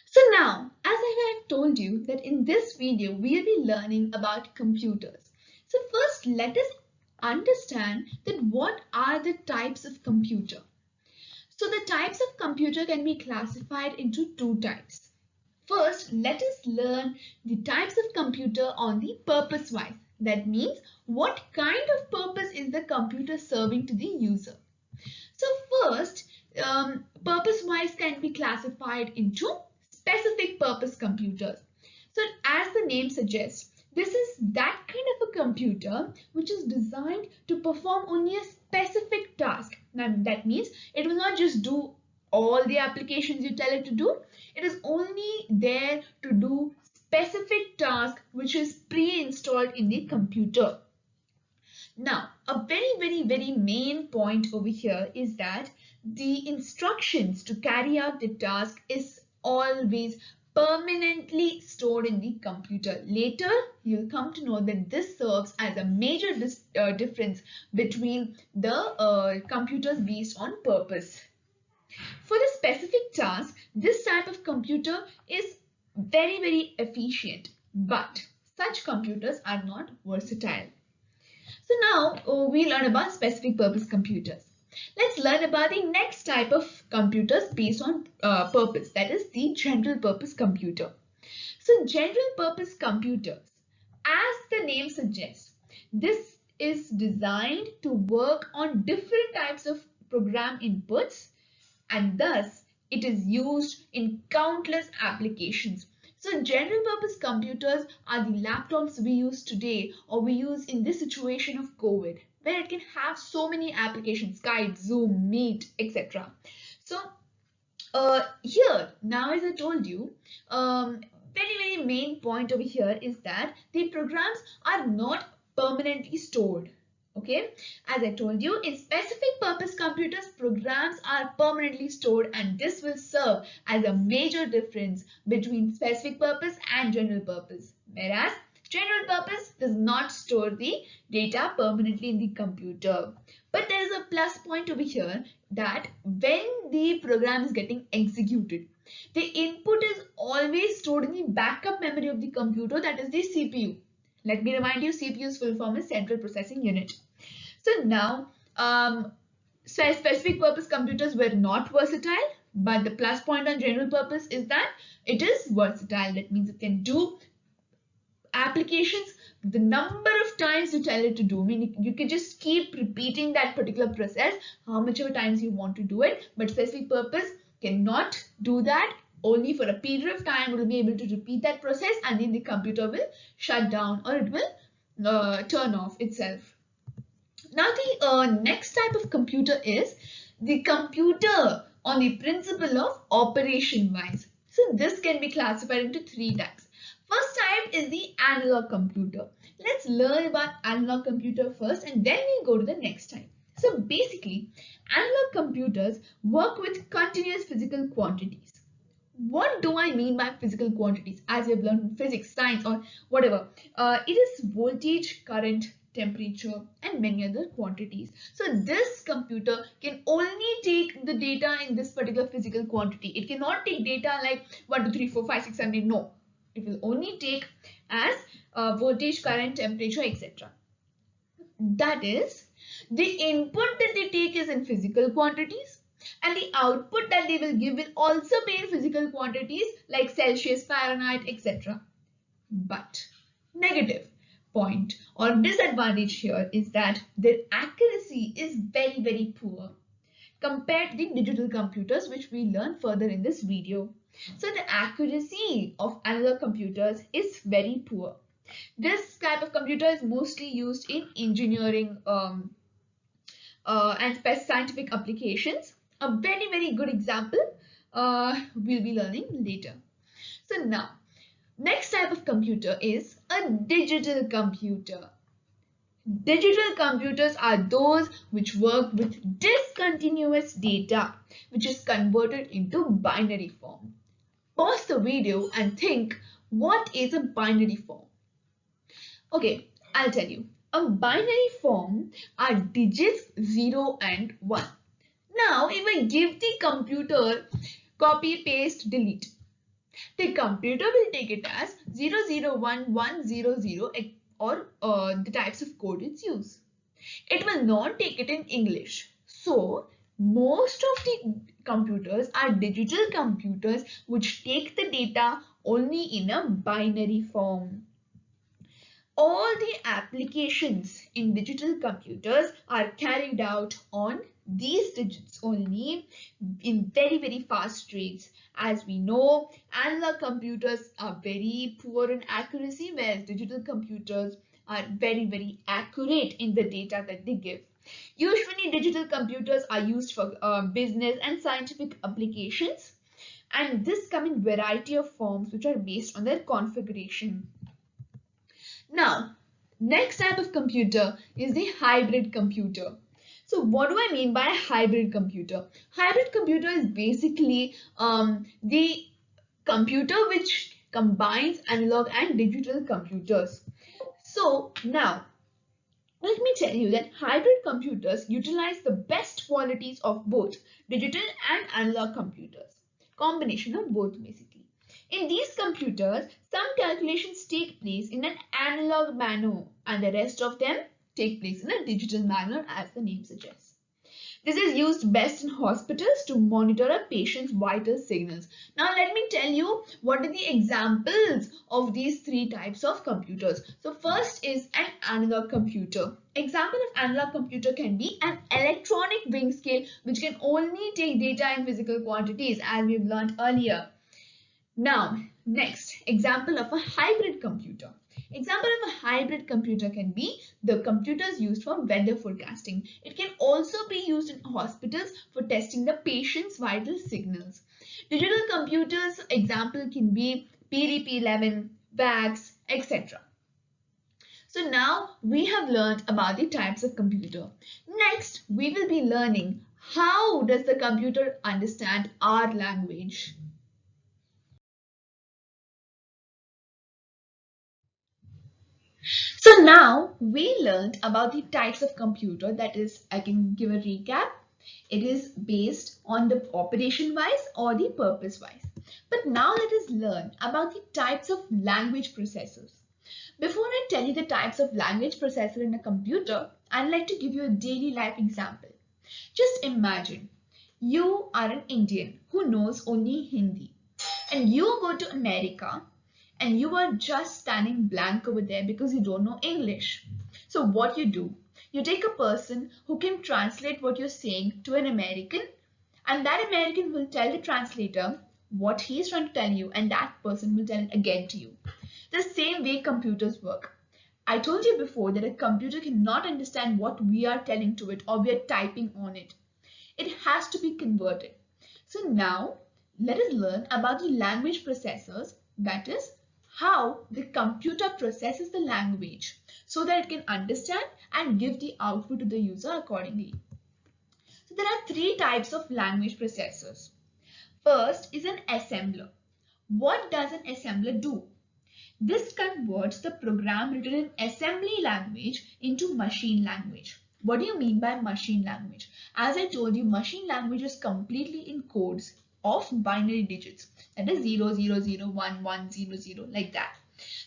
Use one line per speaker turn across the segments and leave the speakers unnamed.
So now, as I have told you that in this video, we'll be learning about computers. So first, let us understand that what are the types of computer. So the types of computer can be classified into two types. First, let us learn the types of computer on the purpose wise. That means what kind of purpose is the computer serving to the user. So first, purpose-wise can be classified into specific purpose computers. So as the name suggests, this is that kind of a computer which is designed to perform only a specific task. Now, that means it will not just do all the applications you tell it to do. It is only there to do specific task which is pre-installed in the computer. Now, a very main point over here is that the instructions to carry out the task is always permanently stored in the computer. Later, you'll come to know that this serves as a major difference between the computers based on purpose. For the specific task, this type of computer is very efficient, but such computers are not versatile. So now we learn about specific purpose computers. Let's learn about the next type of computers based on purpose, that is the general purpose computer. So general purpose computers, as the name suggests, this is designed to work on different types of program inputs, and thus it is used in countless applications. So general purpose computers are the laptops we use today or we use in this situation of COVID, where it can have so many applications, Skype, Zoom, Meet, etc. So here, now as I told you, very main point over here is that the programs are not permanently stored. Okay, as I told you, in specific purpose computers, programs are permanently stored, and this will serve as a major difference between specific purpose and general purpose. Whereas general purpose does not store the data permanently in the computer. But there is a plus point over here that when the program is getting executed, the input is always stored in the backup memory of the computer, that is the CPU. Let me remind you, CPU's full form is Central Processing Unit. So now, specific purpose computers were not versatile, but the plus point on general purpose is that it is versatile. That means it can do applications the number of times you tell it to do. I mean, you can just keep repeating that particular process how much ever times you want to do it, but specific purpose cannot do that. Only for a period of time it will be able to repeat that process, and then the computer will shut down or it will turn off itself. Now the next type of computer is the computer on the principle of operation wise. So this can be classified into three types. First type is the analog computer. Let's learn about analog computer first and then we go to the next type. So basically, analog computers work with continuous physical quantities. What do I mean by physical quantities? As you've learned in physics, science, or whatever, it is voltage, current, temperature, and many other quantities. So this computer can only take the data in this particular physical quantity. It cannot take data like 1, 2, 3, 4, 5, 6, 7, 8. No, it will only take as voltage, current, temperature, etc. That is, the input that they take is in physical quantities, and the output that they will give will also be in physical quantities like Celsius, Fahrenheit, etc. But negative point or disadvantage here is that their accuracy is very poor compared to the digital computers, which we learn further in this video. So the accuracy of analog computers is very poor. This type of computer is mostly used in engineering and scientific applications. A very good example we'll be learning later. So now, next type of computer is a digital computer. Digital computers are those which work with discontinuous data, which is converted into binary form. Pause the video and think, what is a binary form? Okay, I'll tell you. A binary form are digits 0 and 1. Now, if I give the computer copy, paste, delete, The computer will take it as 001100 or the types of code it's used. It will not take it in English. So most of the computers are digital computers which take the data only in a binary form. All the applications in digital computers are carried out on these digits only in very fast rates. As we know, analog computers are very poor in accuracy, whereas digital computers are very accurate in the data that they give. Usually digital computers are used for business and scientific applications, and this come in variety of forms which are based on their configuration. Now, next type of computer is the hybrid computer. So what do I mean by a hybrid computer? Hybrid computer is basically the computer which combines analog and digital computers. So now, let me tell you that hybrid computers utilize the best qualities of both digital and analog computers. Combination of both basically. In these computers, some calculations take place in an analog manner and the rest of them take place in a digital manner as the name suggests. This is used best in hospitals to monitor a patient's vital signals. Now let me tell you what are the examples of these three types of computers. So first is an analog computer. Example of analog computer can be an electronic weighing scale which can only take data in physical quantities as we've learned earlier. Now, next, example of a hybrid computer. Example of a hybrid computer can be the computers used for weather forecasting. It can also be used in hospitals for testing the patient's vital signals. Digital computers example can be PDP-11, VAX, etc. So now we have learned about the types of computer. Next, we will be learning how does the computer understand our language. So now we learned about the types of computer, that is, I can give a recap. It is based on the operation wise or the purpose wise. But now let us learn about the types of language processors. Before I tell you the types of language processor in a computer, I'd like to give you a daily life example. Just imagine you are an Indian who knows only Hindi and you go to America and you are just standing blank over there because you don't know English. So what you do, you take a person who can translate what you're saying to an American, and that American will tell the translator what he's trying to tell you, and that person will tell it again to you. The same way computers work. I told you before that a computer cannot understand what we are telling to it or we are typing on it. It has to be converted. So now let us learn about the language processors, that is how the computer processes the language so that it can understand and give the output to the user accordingly. So there are three types of language processors. First is an assembler. What does an assembler do? This converts the program written in assembly language into machine language. What do you mean by machine language? As I told you, machine language is completely in codes of binary digits. That is 0001100 like that.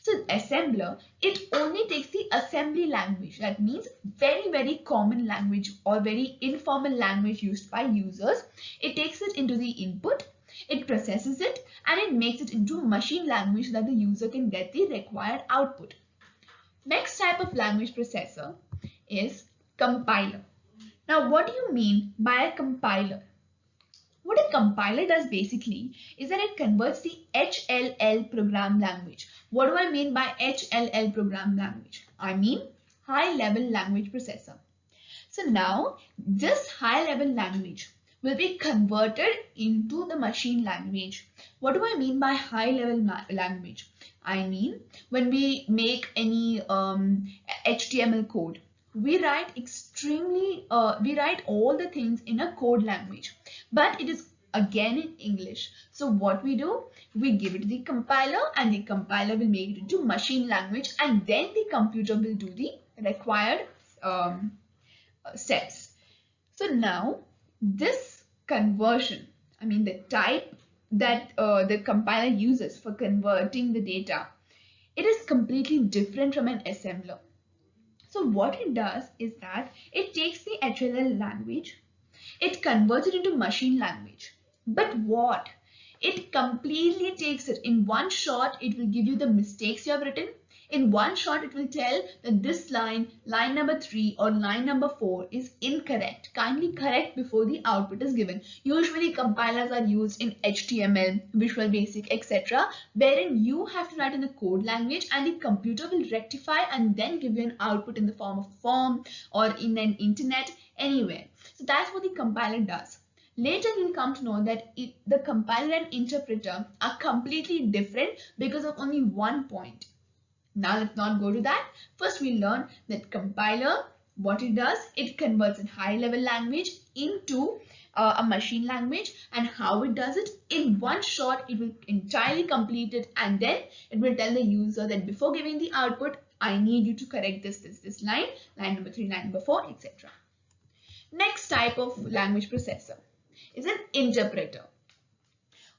So assembler, it only takes the assembly language. That means very common language or very informal language used by users. It takes it into the input, it processes it, and it makes it into machine language so that the user can get the required output. Next type of language processor is compiler. Now, what do you mean by a compiler? What a compiler does basically is that it converts the HLL program language. What do I mean by HLL program language? I mean high level language processor. So now this high level language will be converted into the machine language. What do I mean by high level language? I mean when we make any HTML code, we write all the things in a code language, but it is again in English. So what we do, we give it to the compiler and the compiler will make it into machine language, and then the computer will do the required steps. So now this conversion, I mean the type the compiler uses for converting the data, it is completely different from an assembler. So what it does is that it takes the HLL language, it converts it into machine language. But what? It completely takes it in one shot. It will give you the mistakes you have written. In one shot, it will tell that this line number 3 or line number 4 is incorrect. Kindly correct before the output is given. Usually compilers are used in HTML, Visual Basic, etc. wherein you have to write in a code language and the computer will rectify and then give you an output in the form of a form or in an internet, anywhere. So that's what the compiler does. Later you'll come to know that the compiler and interpreter are completely different because of only one point. Now let's not go to that. First we learn that compiler, what it does, it converts a high level language into a machine language, and how it does it. In one shot it will entirely complete it, and then it will tell the user that before giving the output, I need you to correct this line number 3, line number 4, etc. Next type of language processor is an interpreter.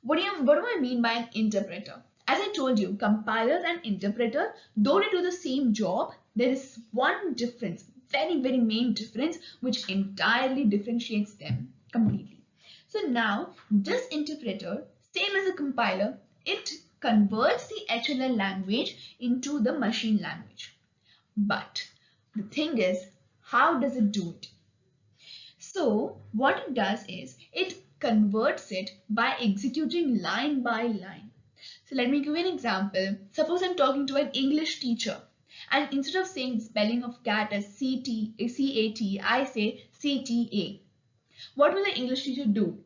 What do I mean by an interpreter? As I told you, compilers and interpreter, though they do the same job, there is one difference, very, very main difference, which entirely differentiates them completely. So now, this interpreter, same as a compiler, it converts the HLL language into the machine language. But the thing is, how does it do it? So what it does is it converts it by executing line by line. So let me give you an example. Suppose I'm talking to an English teacher, and instead of saying the spelling of cat as C-A-T, I say C-T-A. What will the English teacher do?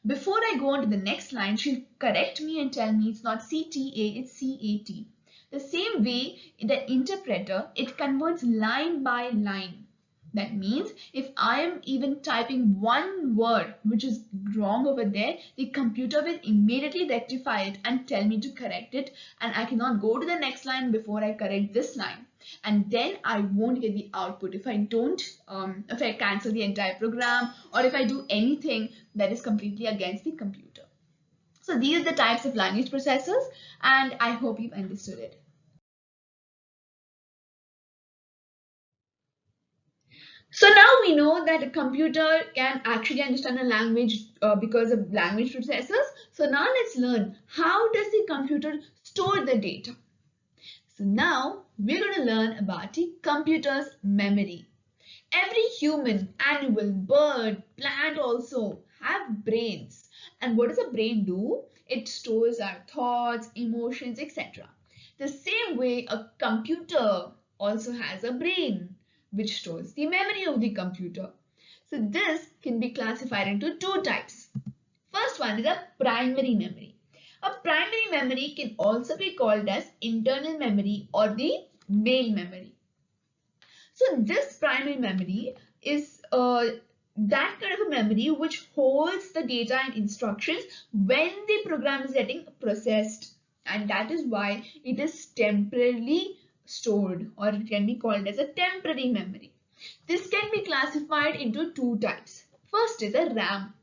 Before I go on to the next line, she'll correct me and tell me it's not C-T-A, it's C-A-T. The same way, the interpreter, it converts line by line. That means if I am even typing one word which is wrong over there, the computer will immediately rectify it and tell me to correct it, and I cannot go to the next line before I correct this line. And then I won't get the output if I don't, if I cancel the entire program, or if I do anything that is completely against the computer. So these are the types of language processors, and I hope you've understood it. So now we know that a computer can actually understand a language because of language processors. So now let's learn, how does the computer store the data? So now we're going to learn about the computer's memory. Every human, animal, bird, plant also have brains. And what does a brain do? It stores our thoughts, emotions, etc. The same way a computer also has a brain, which stores the memory of the computer. So this can be classified into two types. First one is a primary memory. A primary memory can also be called as internal memory or the main memory. So this primary memory is that kind of a memory which holds the data and instructions when the program is getting processed, and that is why it is temporarily stored, or it can be called as a temporary memory. This can be classified into two types. First is a RAM.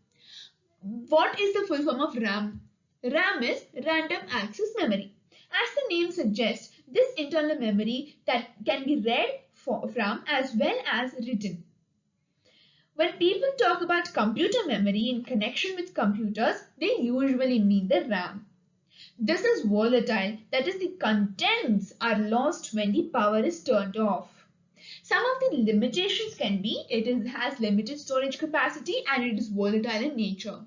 What is the full form of RAM? RAM is random access memory. As the name suggests, this internal memory that can be read from as well as written. When people talk about computer memory in connection with computers, they usually mean the RAM. This is volatile, that is, the contents are lost when the power is turned off. Some of the limitations can be it has limited storage capacity and it is volatile in nature.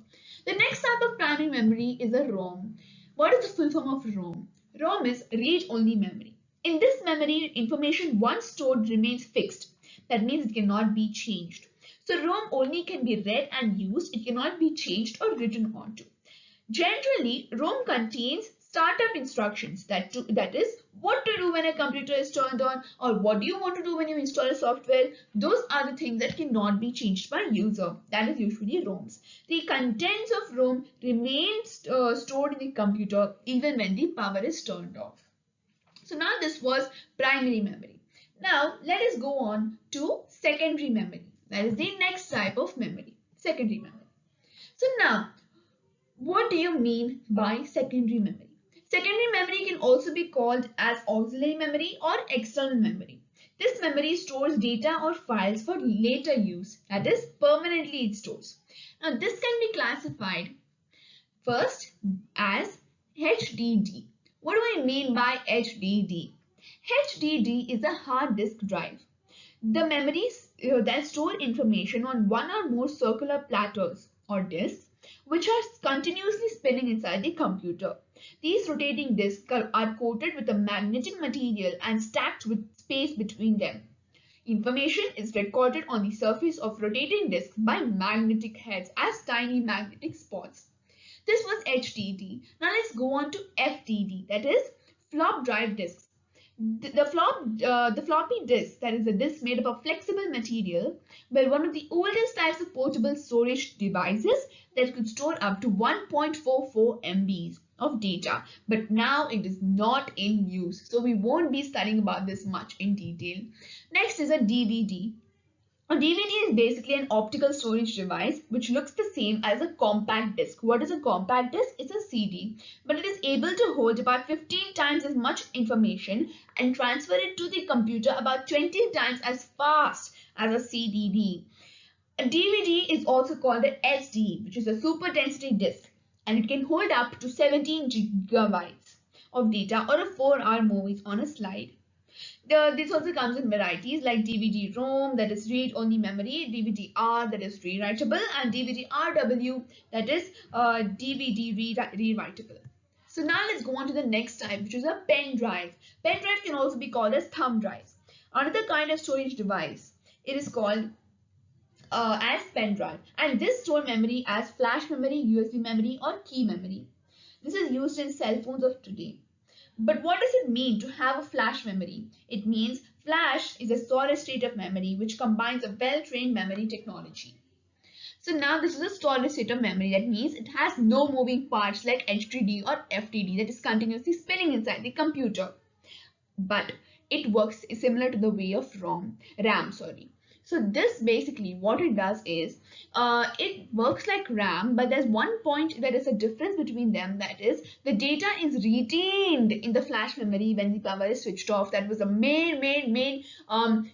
The next type of primary memory is a ROM. What is the full form of ROM? ROM is read-only memory. In this memory, information once stored remains fixed. That means it cannot be changed. So ROM only can be read and used. It cannot be changed or written onto. Generally, ROM contains startup instructions, that is, what to do when a computer is turned on, or what do you want to do when you install a software. Those are the things that cannot be changed by user. That is usually ROMs. The contents of ROM remain stored in the computer even when the power is turned off. So now this was primary memory. Now let us go on to secondary memory. That is the next type of memory, secondary memory. So now, What do you mean by secondary memory? Secondary memory can also be called as auxiliary memory or external memory. This memory stores data or files for later use, that is, permanently it stores. Now, this can be classified first as HDD. What do I mean by HDD? HDD is a hard disk drive. The memories that store information on one or more circular platters or disks, which are continuously spinning inside the computer. These rotating disks are coated with a magnetic material and stacked with space between them. Information is recorded on the surface of rotating disks by magnetic heads as tiny magnetic spots. This was HDD. Now let's go on to FDD, that is flop drive disks. The floppy disk, that is a disk made up of flexible material, were one of the oldest types of portable storage devices that could store up to 1.44 MBs of data, but now it is not in use, so we won't be studying about this much in detail. Next is a DVD. A DVD is basically an optical storage device which looks the same as a compact disc. What is a compact disc? It's a CD, but it is able to hold about 15 times as much information and transfer it to the computer about 20 times as fast as a CDD. A DVD is also called an SD, which is a super density disc, and it can hold up to 17 gigabytes of data or a 4-hour movies on a slide. This also comes in varieties like DVD-ROM, that is read-only memory, DVD-R, that is rewritable, and DVD-RW, that is DVD rewritable. So now let's go on to the next type, which is a pen drive. Pen drive can also be called as thumb drives. Another kind of storage device. It is called as pen drive, and this store memory as flash memory, USB memory, or key memory. This is used in cell phones of today. But what does it mean to have a flash memory? It means flash is a solid state of memory which combines a well-trained memory technology. So now this is a solid state of memory. That means it has no moving parts like HDD or FDD that is continuously spinning inside the computer. But it works similar to the way of RAM. So this basically what it does is it works like RAM, but there's one point there is a difference between them, that is the data is retained in the flash memory when the power is switched off. That was a main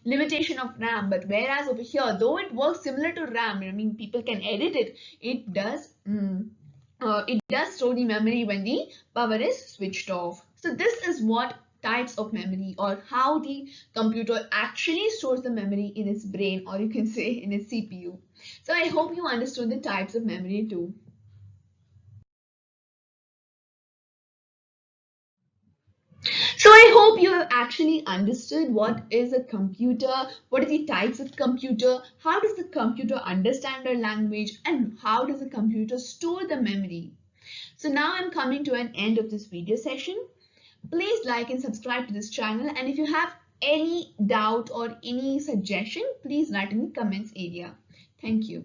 limitation of RAM. But whereas over here, though it works similar to RAM, I mean people can edit it, it does store the memory when the power is switched off. So this is what types of memory, or how the computer actually stores the memory in its brain, or you can say in its CPU. So I hope you understood the types of memory too. So I hope you have actually understood what is a computer, what are the types of computer, how does the computer understand our language, and how does the computer store the memory. So now I'm coming to an end of this video session. Please like and subscribe to this channel, and if you have any doubt or any suggestion, please write in the comments area. Thank you.